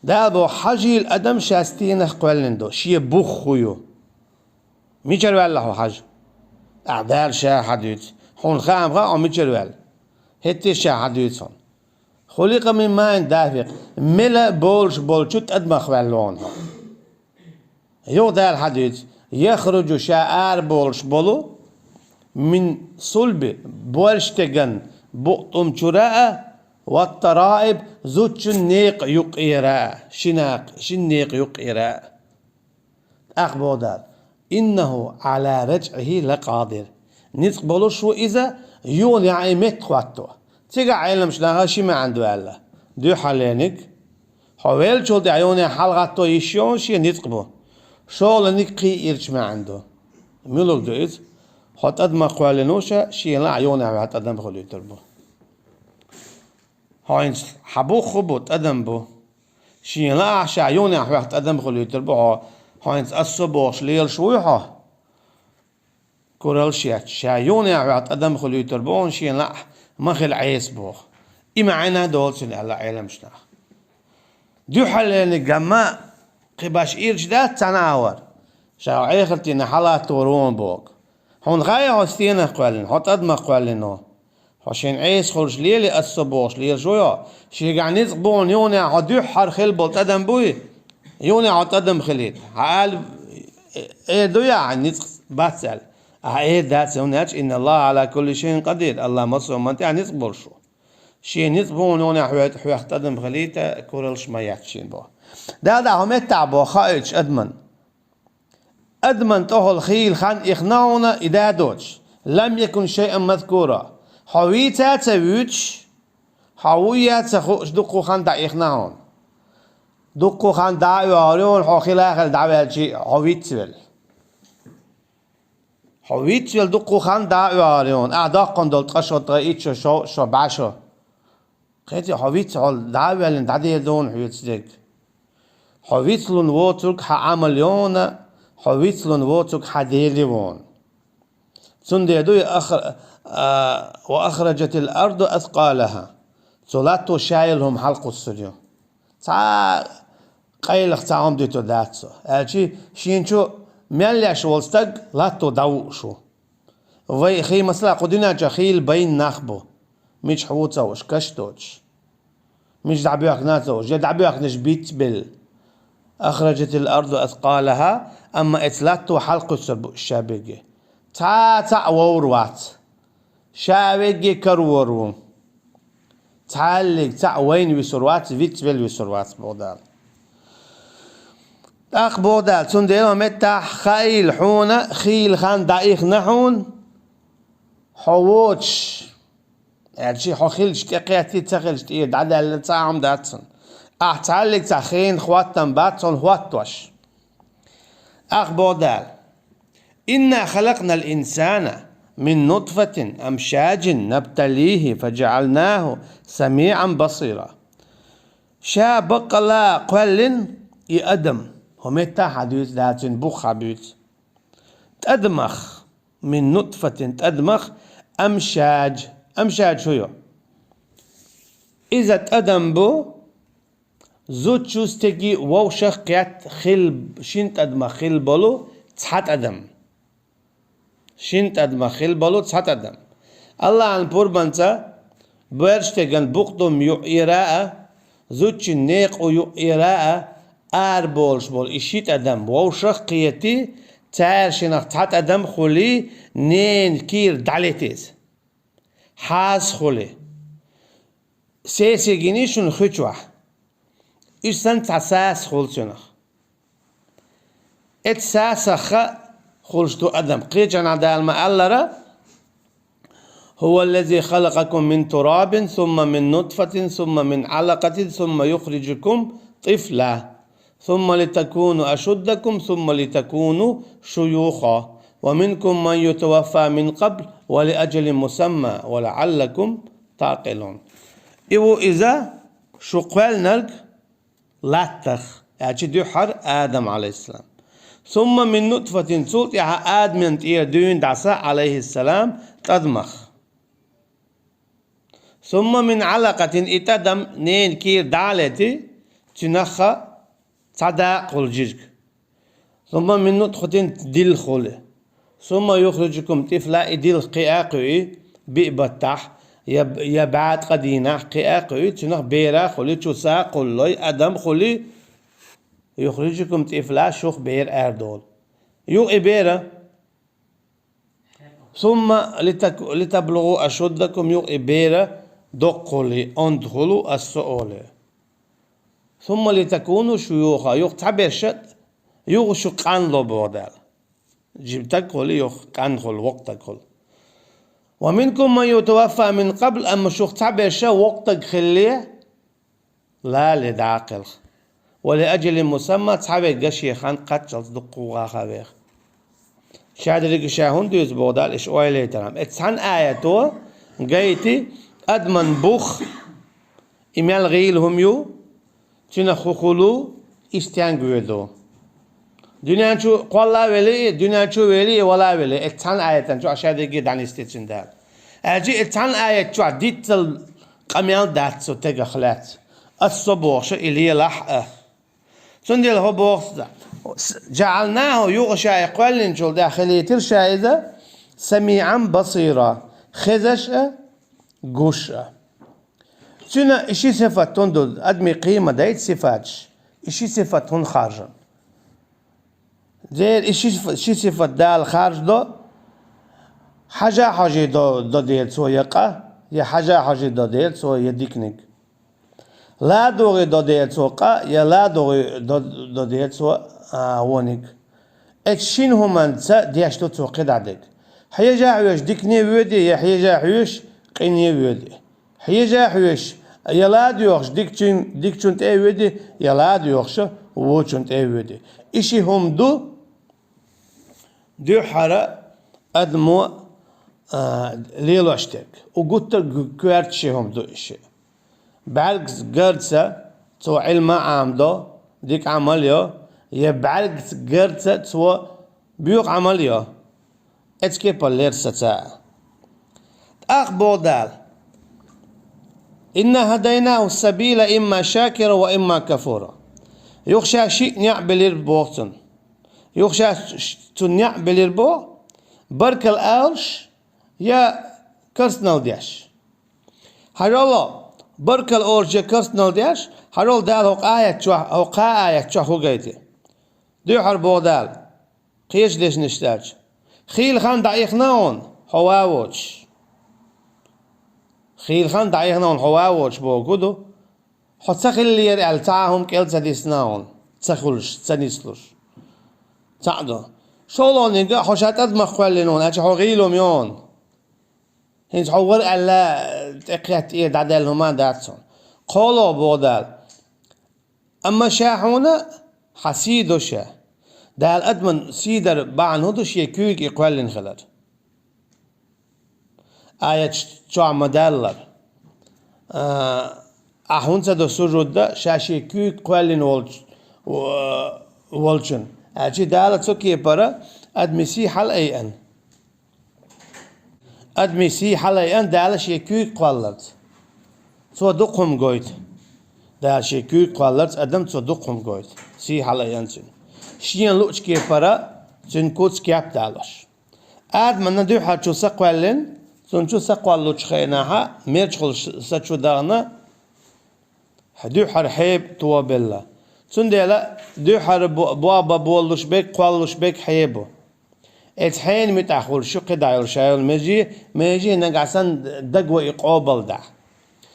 ده بو حجي الأدم شاستين قولندو شي بخويو ميجر ولا هو حج أعدال شا حديث هون خام خا ميجر ولا هتي شا حديث خلق من ماء دافق ملا بولشوت أدمخ واللون يو ده الحديث يخرج شعار بولو من صلب بولشتغن بؤتم شراء والترائب زوج النيق يقيراء شنيق يقيراء أخبودار إنه على رجعه لقادر نتقبلو شو إذا يون يعني متقواتو تيجا عيلم شناها شي ما عنده الله دو حالينك حويل شو دي عيوني حلقاتو يشيون شي نتقبو شو لنقي إرش ما عنده ملوك دو إذ حط أدم قوالنوشا شي لا عيوني عوات أدم خلو يتربو هاينس حبو خبوت أدم بو شي لا عشا عيوني عوات أدم خلو يتربو هاينس أصبوش ليل شويحة كورل شيات شايوني عوات أدم خلو يتربون شي لا مخل عيس بوخ إما عينا دولسن على عيلم شنا دو حلين جماع قباش إيرج ده تناور شاو عيخلتي نحلات تورون بوك هون غاية هستينا قوالين حط أدم قوالينو حشين عيس خلش ليلي أصبوش ليل شويا شي قعنيز بون يوني عدو حر خلبوت أدم بوي يوني عط أدم خليت عال إيه دو يعني باتسال ايه داتس هناك ان الله على كل شيء قدير الله مصر منتي يعني نصبر شو شيء نصبون هنا حويت قدم خليته كورلش ما يحشين بو ده هم تعبوا خايش ادمن تهل خيل خان اخناونا اذا دوتش لم يكن شيئا مذكورا حويتا تسويتش حويا تخوش دقو خان دا اخناون دقو خان دا يارون حو خلاخل دعوة شيء حويتسول حويتسول دقو خان دا يارون اعدا قندل تقشط رئيتش شو بعشو خيتي حويتسول دعوة لن دعدي دون حويتسلك حويتسلون ووترك حعمليون حويتسلون ووترك حديليون سندي دوي وأخرجت الأرض أثقالها سولاتو شايلهم حلق السريو تا قيل تعهم ديتو داتسو أجي شينشو مليش والستق لاتو دوشو وي خي مثلا قدنا جخيل بين نخبو مش حوتsa وش كشتوش مش دعبيوك ناتو جا دعبيوك نجبيت بال أخرجت الأرض أثقالها أما إتلاتو حلق الشابقي تا ووروات شابقي كرورو تعلق تا وين ويسروات فيت بل ويسروات بودال أخ بودال تنديرو متى خيل حونا خيل خان دايخ نحون حووتش يعني شي حخيلش تقياتي تخيلش تقيد عدال تاعهم داتسن تعلق تخين خواتن باتسن خواتوش أخ بودال إنا خلقنا الإنسان من نطفة أمشاج نبتليه فجعلناه سميعا بصيرا شا بقلا قلن يأدم همتا حديث داتن بوخ حبيت تأدمخ من نطفة تأدمخ أمشاج شو إذا تأدم بو زوت شوستكي ووشخ قيات خل شنت أدمخ خل بلو تحت أدم شنت أدم خل بلو تحت أدم الله عن بوربانتا برشتغن بقدم يؤيراء زوتش النيق ويؤيراء بولش بول إشيت أدم ووشخ قياتي تار شنخ تحت أدم خولي نين كير داليتيز حاز خولي سيسي جينيشون خيتوح إيش سنت عساس خول شنخ اتساسخ خلشتو أدم قيجان عدال ما ألرا هو الذي خلقكم من تراب ثم من نطفة ثم من علقة ثم يخرجكم طفلا ثم لتكونوا أشدكم ثم لتكونوا شيوخا ومنكم من يتوفى من قبل ولأجل مسمى ولعلكم تعقلون إيو إذا شقوال نرك لاتخ يعني حر آدم عليه السلام ثم من نطفة صوت آدم تير دون دعسا عليه السلام تدمخ ثم من علقة اتدم نين كير دالتي تنخا تعدا قل جيجك ثم من نطخة دل خله ثم يخرجكم طفلا إدل قياقعي بئبتح يبعد قدينا قياقعي تنخ بيرا خلي تشوسا قلوي أدم خلي يخرجكم طفلا شوخ بير أردول يو إبيرا ثم لتبلغوا أشدكم يو إبيرا دقلي أندخلوا السؤال ثم لتكونوا شيوخا يو تعبير شد يو شو قانلو بودال جبتك قولي يو قانخل وقتك قول ومنكم من يتوفى من قبل أما شو تعبير شد وقتك خليه لا لدعقل ولأجل مسمى تعبير قشي خان قتل دقوغا خبيخ شادرك شاهون ديوز بودال إش أويلي ترام اتسان آياتو قايتي أدمن بوخ إمال غيل هم يو تنا خخلو استيانغويدو دنيا شو قلا ولي دنيا شو ولي ولا ولي اتسان آياتن شو أشادرك دان استيتشن دال أجي اتسان آيات شو عديت القميال داتسو تغخلات الصبوخ اللي هي لحقه سندل هو بوخ جعلناه يغشى يقول نشول داخلية الشاهدة سميعا بصيرا خزش قوش سنة إشي صفات تندل أدمي قيمة دايت صفاتش إشي صفات هون خارجا زير إشي صفات دال خارج دو حاجة دو ديل سو يقا يا حاجة دو ديل سو يديكنك لا دوغي دو ديل سو قا يا لا دوغي دو ديل سو ونك اتشين همان تسا دياشتو توقيد عدك حيجا حيوش ديكني بيودي يا حيجا حيوش قيني بيودي حيجا حيوش يلا ديوخش ديكشون تاي بيودي يلا ديوخش ووشون تاي بيودي إشي هم دو حارة أدمو ليلو اشتك وقلت كوارتشي هم دو إشي بعرقس قرتسا تو علم عامدو ديك عمليو يبعرق قرتسا تو بيوق عمليو اتكي باليرسا تا أخبو دال إنا هديناه السبيل إما شاكرا وإما كفورا يخشى شيء نعبلير بوغتن يخشى تنعبلير بو برك الأرش يا كرسنال دياش هرولو برك الأرش يا كرسنال دياش هرول دال هوق آية شو هو قيتي ديو حربو دال قيش ليش نشتاج خيل خان دعيخناون هواوش خيل خان دعيخناون هواوش بو قدو حد سخل اللي يرعل تعاهم كيل تديسناون تسخلش تنسلش تعدو شولون ينقا حوشات أدمخ خوالينون أجي حوغيلهم يون هنج حوور ألا تقيت إيه دادل هما داتسون قولوا بودال أما شاحونا حسيدو شا دال أدمن سيدر بعن هدوش يكويك إقوالين خلر آية شو مدالر أحونسا دو سجود دا شاشي كويك قوالين والشن أجي دالة سوكي برا أدمسي حل أيان أدمسي حل أيان دالة شي كويك قوالرت سو دقهم قويت دال شي كويك قوالرت أدم سو دقهم قويت سي حل أيان سن شيان لوش كي برا سن كوتس كياب دالش أد من ندو حد شو سقوالين سن شو سقوالوش خيناها ميرشخل ساتشو داغنا دو حرحيب تو بالله سندلا دو حرب بابا بولش بك قالش بك حيبو اتحين متاخر شو قداير شايل مجي نقعسن دقوا يقابل ده